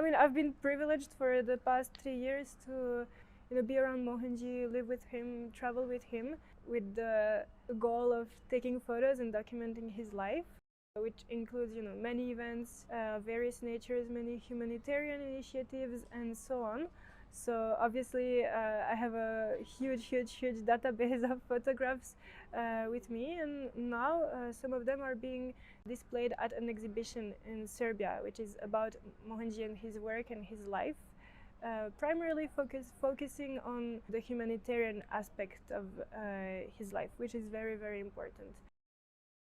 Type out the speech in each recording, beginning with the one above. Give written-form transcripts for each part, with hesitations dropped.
mean, I've been privileged for the past 3 years to, be around Mohanji, live with him, travel with him, with the goal of taking photos and documenting his life, which includes, many events, various natures, many humanitarian initiatives, and so on. So obviously, I have a huge database of photographs with me, and now some of them are being displayed at an exhibition in Serbia, which is about Mohanji and his work and his life, primarily focusing on the humanitarian aspect of his life, which is very important.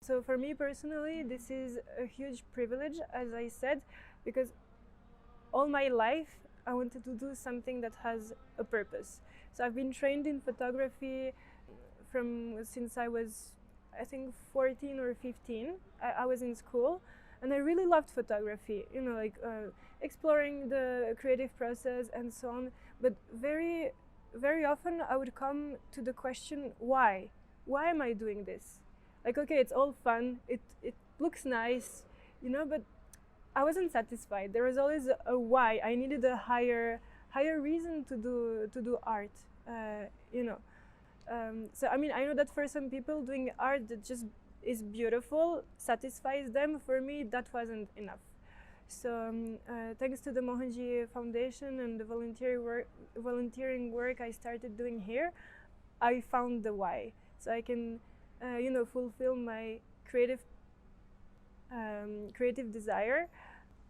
So for me personally, this is a huge privilege, as I said, because all my life I wanted to do something that has a purpose. So I've been trained in photography since I was, I think, 14 or 15. I was in school, and I really loved photography, exploring the creative process and so on. But very often I would come to the question, why? Why am I doing this? Like, okay, it's all fun, it looks nice, but I wasn't satisfied. There was always a why. I needed a higher reason to do art. So I mean, I know that for some people, doing art that just is beautiful satisfies them. For me, that wasn't enough. So thanks to the Mohanji Foundation and the volunteering work I started doing here, I found the why. So I can, fulfill my creative desire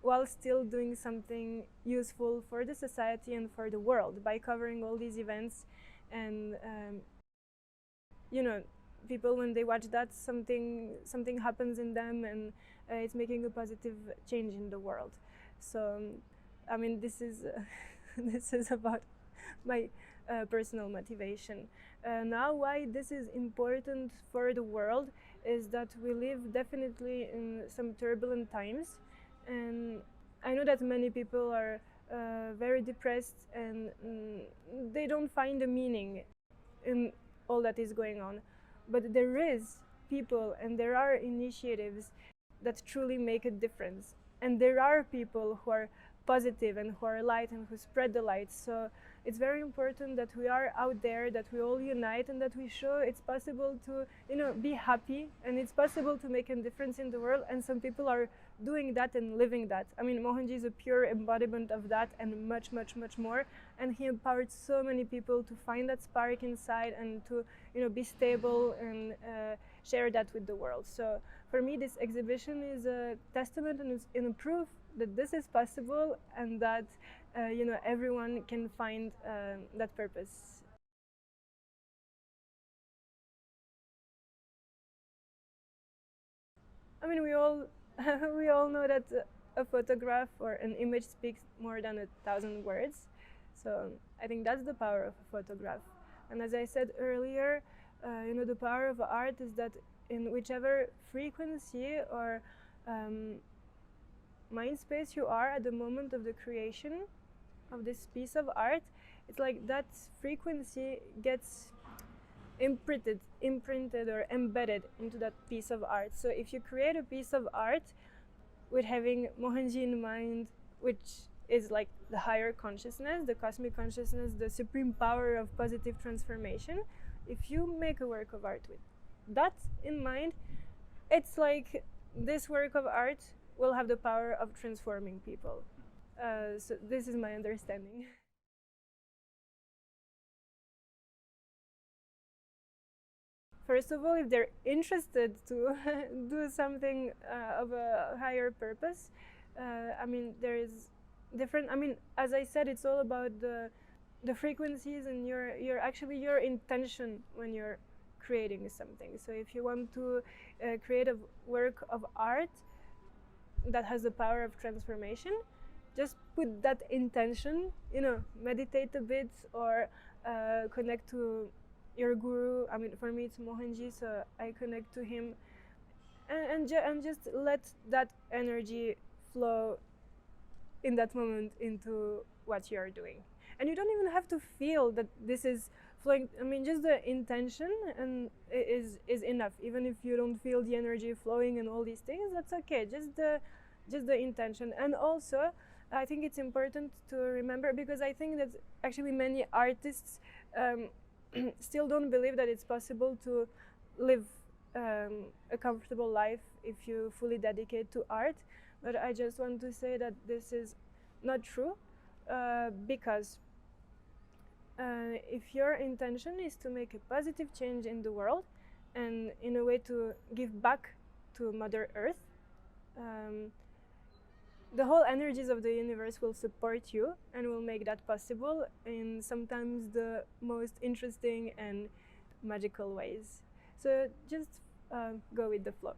while still doing something useful for the society and for the world by covering all these events. And people, when they watch that, something happens in them, and it's making a positive change in the world. So I mean, this is this is about my personal motivation. Now, why this is important for the world is that we live definitely in some turbulent times, and I know that many people are very depressed, and they don't find a meaning in all that is going on. But there is people and there are initiatives that truly make a difference, and there are people who are positive and who are light and who spread the light. So it's very important that we are out there, that we all unite, and that we show it's possible to be happy, and it's possible to make a difference in the world. And some people are doing that and living that. I mean, Mohanji is a pure embodiment of that, and much more, and he empowered so many people to find that spark inside and to be stable and share that with the world. So for me, this exhibition is a testament and is a proof that this is possible, and that everyone can find that purpose. I mean, we all we all know that a photograph or an image speaks more than 1,000 words. So I think that's the power of a photograph. And as I said earlier, the power of art is that in whichever frequency or mind space you are at the moment of the creation of this piece of art, it's like that frequency gets imprinted or embedded into that piece of art. So if you create a piece of art with having Mohanji in mind, which is like the higher consciousness, the cosmic consciousness, the supreme power of positive transformation, if you make a work of art with that in mind, it's like this work of art will have the power of transforming people. So this is my understanding. First of all, if they're interested to do something of a higher purpose, I mean, there is different. I mean, as I said, it's all about the frequencies and your intention when you're creating something. So if you want to create a work of art that has the power of transformation, just put that intention, meditate a bit, or connect to your guru. I mean, for me it's Mohanji, so I connect to him, and just let that energy flow in that moment into what you're doing. And you don't even have to feel that this is flowing. I mean, just the intention and is enough. Even if you don't feel the energy flowing and all these things, that's okay. Just the intention. And also, I think it's important to remember, because I think that actually many artists still don't believe that it's possible to live a comfortable life if you fully dedicate to art. But I just want to say that this is not true, because if your intention is to make a positive change in the world and in a way to give back to Mother Earth, the whole energies of the universe will support you and will make that possible in sometimes the most interesting and magical ways. So just go with the flow.